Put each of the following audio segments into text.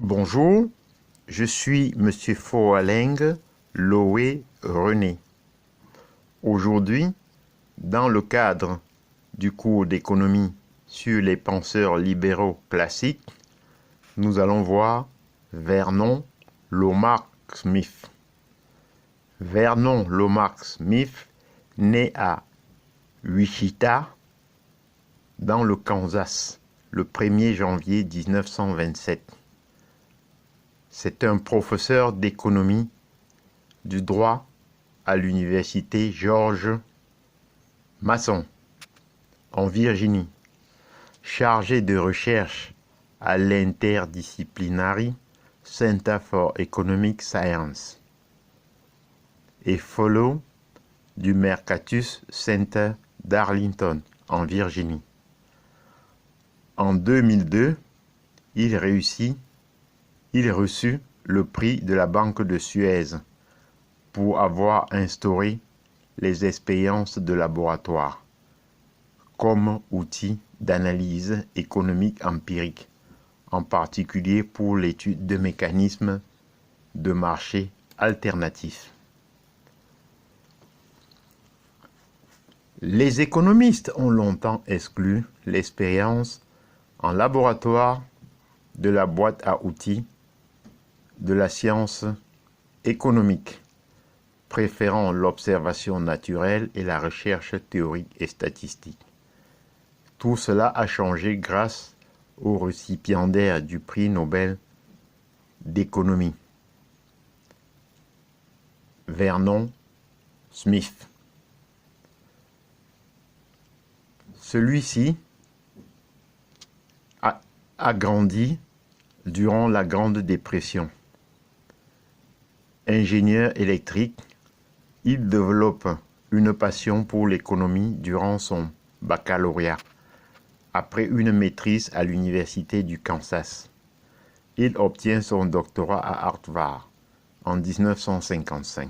Bonjour, je suis Monsieur Foaleng Loé René. Aujourd'hui, dans le cadre du cours d'économie sur les penseurs libéraux classiques, nous allons voir Vernon Lomax Smith. Vernon Lomax Smith naît à Wichita, dans le Kansas, le 1er janvier 1927. C'est un professeur d'économie du droit à l'université George Mason, en Virginie, chargé de recherche à l'Interdisciplinary Center for Economic Science et fellow du Mercatus Center d'Arlington, en Virginie. En 2002, il reçut le prix de la Banque de Suez pour avoir instauré les expériences de laboratoire comme outil d'analyse économique empirique, en particulier pour l'étude de mécanismes de marché alternatifs. Les économistes ont longtemps exclu l'expérience en laboratoire de la boîte à outils de la science économique, préférant l'observation naturelle et la recherche théorique et statistique. Tout cela a changé grâce au récipiendaire du prix Nobel d'économie, Vernon Smith. Celui-ci a grandi durant la Grande Dépression. Ingénieur électrique, il développe une passion pour l'économie durant son baccalauréat, après une maîtrise à l'Université du Kansas. Il obtient son doctorat à Harvard en 1955.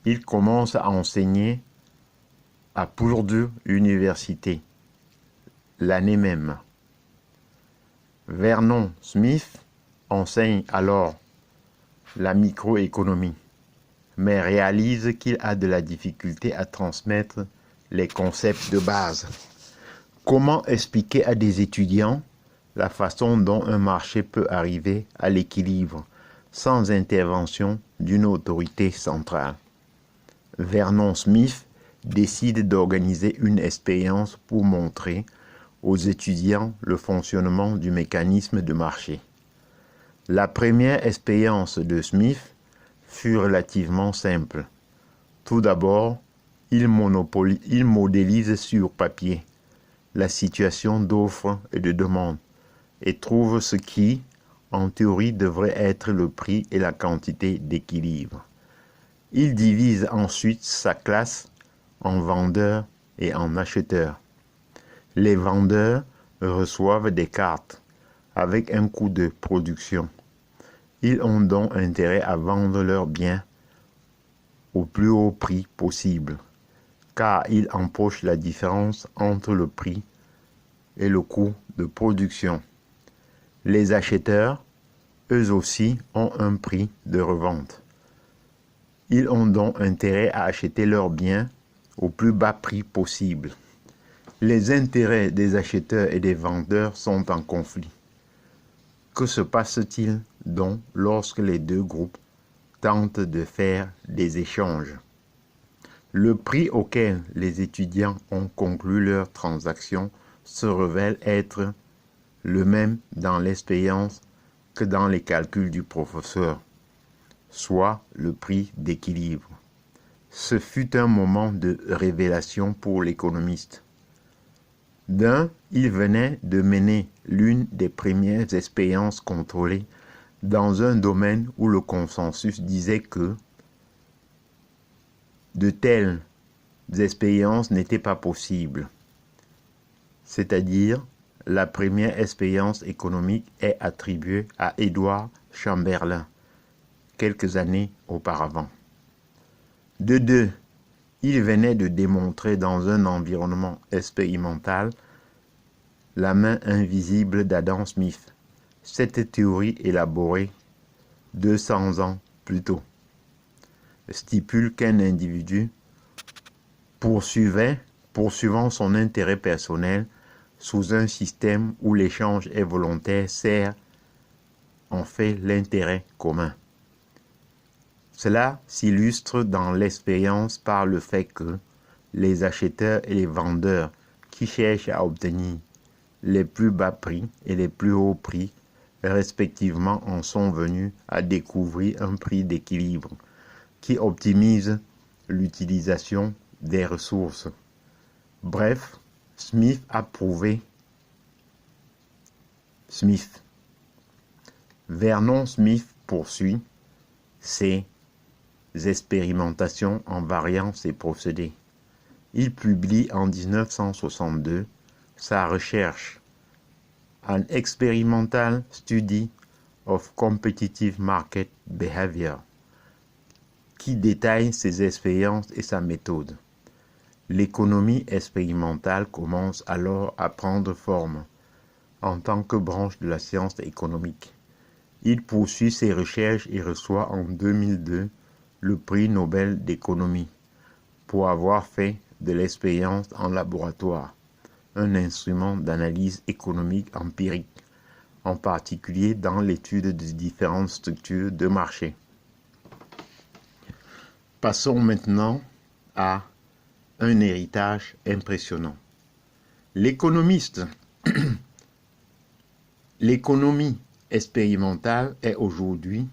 Il commence à enseigner à Purdue University l'année même. Vernon Smith enseigne alors la microéconomie, mais réalise qu'il a de la difficulté à transmettre les concepts de base. Comment expliquer à des étudiants la façon dont un marché peut arriver à l'équilibre sans intervention d'une autorité centrale? Vernon Smith décide d'organiser une expérience pour montrer aux étudiants le fonctionnement du mécanisme de marché. La première expérience de Smith fut relativement simple. Tout d'abord, il modélise sur papier la situation d'offre et de demande et trouve ce qui, en théorie, devrait être le prix et la quantité d'équilibre. Il divise ensuite sa classe en vendeurs et en acheteurs. Les vendeurs reçoivent des cartes avec un coût de production. Ils ont donc intérêt à vendre leurs biens au plus haut prix possible, car ils empochent la différence entre le prix et le coût de production. Les acheteurs, eux aussi, ont un prix de revente. Ils ont donc intérêt à acheter leurs biens au plus bas prix possible. Les intérêts des acheteurs et des vendeurs sont en conflit. Que se passe-t-il donc lorsque les deux groupes tentent de faire des échanges? Le prix auquel les étudiants ont conclu leur transaction se révèle être le même dans l'expérience que dans les calculs du professeur, soit le prix d'équilibre. Ce fut un moment de révélation pour l'économiste. D'un, il venait de mener l'une des premières expériences contrôlées dans un domaine où le consensus disait que de telles expériences n'étaient pas possibles. C'est-à-dire, la première expérience économique est attribuée à Edward Chamberlain, quelques années auparavant. De deux, il venait de démontrer dans un environnement expérimental la main invisible d'Adam Smith, Cette théorie, élaborée 200 ans plus tôt, stipule qu'un individu poursuivant son intérêt personnel sous un système où l'échange est volontaire sert en fait l'intérêt commun. Cela s'illustre dans l'expérience par le fait que les acheteurs et les vendeurs qui cherchent à obtenir les plus bas prix et les plus hauts prix respectivement en sont venus à découvrir un prix d'équilibre qui optimise l'utilisation des ressources. Bref, Vernon Smith poursuit ses expérimentations en variant ses procédés. Il publie en 1962 sa recherche An Experimental Study of Competitive Market Behavior, qui détaille ses expériences et sa méthode. L'économie expérimentale commence alors à prendre forme en tant que branche de la science économique. Il poursuit ses recherches et reçoit en 2002 le prix Nobel d'économie pour avoir fait de l'expérience en laboratoire un instrument d'analyse économique empirique, en particulier dans l'étude de différentes structures de marché. Passons maintenant à un héritage impressionnant. L'économie expérimentale est aujourd'hui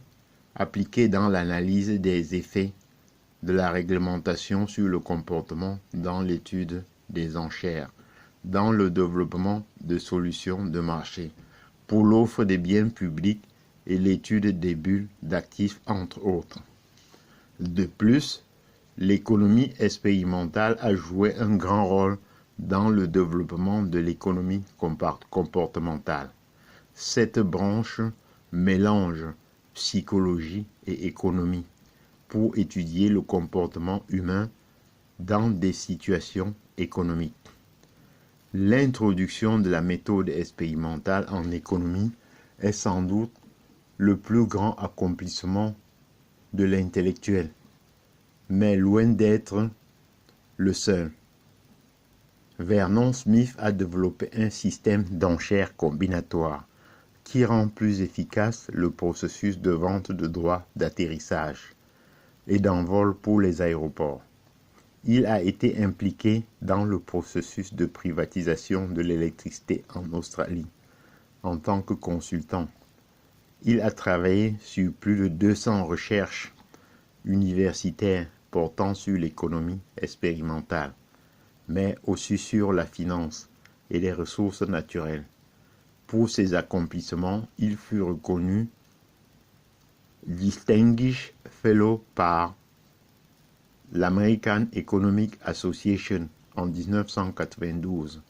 appliquée dans l'analyse des effets de la réglementation sur le comportement dans l'étude des enchères, dans le développement de solutions de marché, pour l'offre des biens publics et l'étude des bulles d'actifs, entre autres. De plus, l'économie expérimentale a joué un grand rôle dans le développement de l'économie comportementale. Cette branche mélange psychologie et économie pour étudier le comportement humain dans des situations économiques. L'introduction de la méthode expérimentale en économie est sans doute le plus grand accomplissement de l'intellectuel, mais loin d'être le seul. Vernon Smith a développé un système d'enchères combinatoire qui rend plus efficace le processus de vente de droits d'atterrissage et d'envol pour les aéroports. Il a été impliqué dans le processus de privatisation de l'électricité en Australie en tant que consultant. Il a travaillé sur plus de 200 recherches universitaires portant sur l'économie expérimentale, mais aussi sur la finance et les ressources naturelles. Pour ses accomplissements, il fut reconnu Distinguished Fellow par l'American Economic Association en 1992,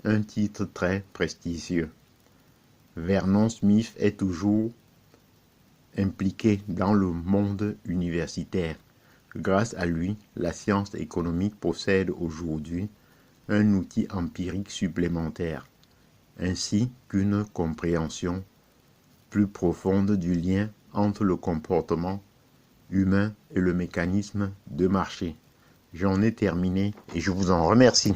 un titre très prestigieux. Vernon Smith est toujours impliqué dans le monde universitaire. Grâce à lui, la science économique possède aujourd'hui un outil empirique supplémentaire, ainsi qu'une compréhension plus profonde du lien entre le comportement humain et le mécanisme de marché. J'en ai terminé et je vous en remercie.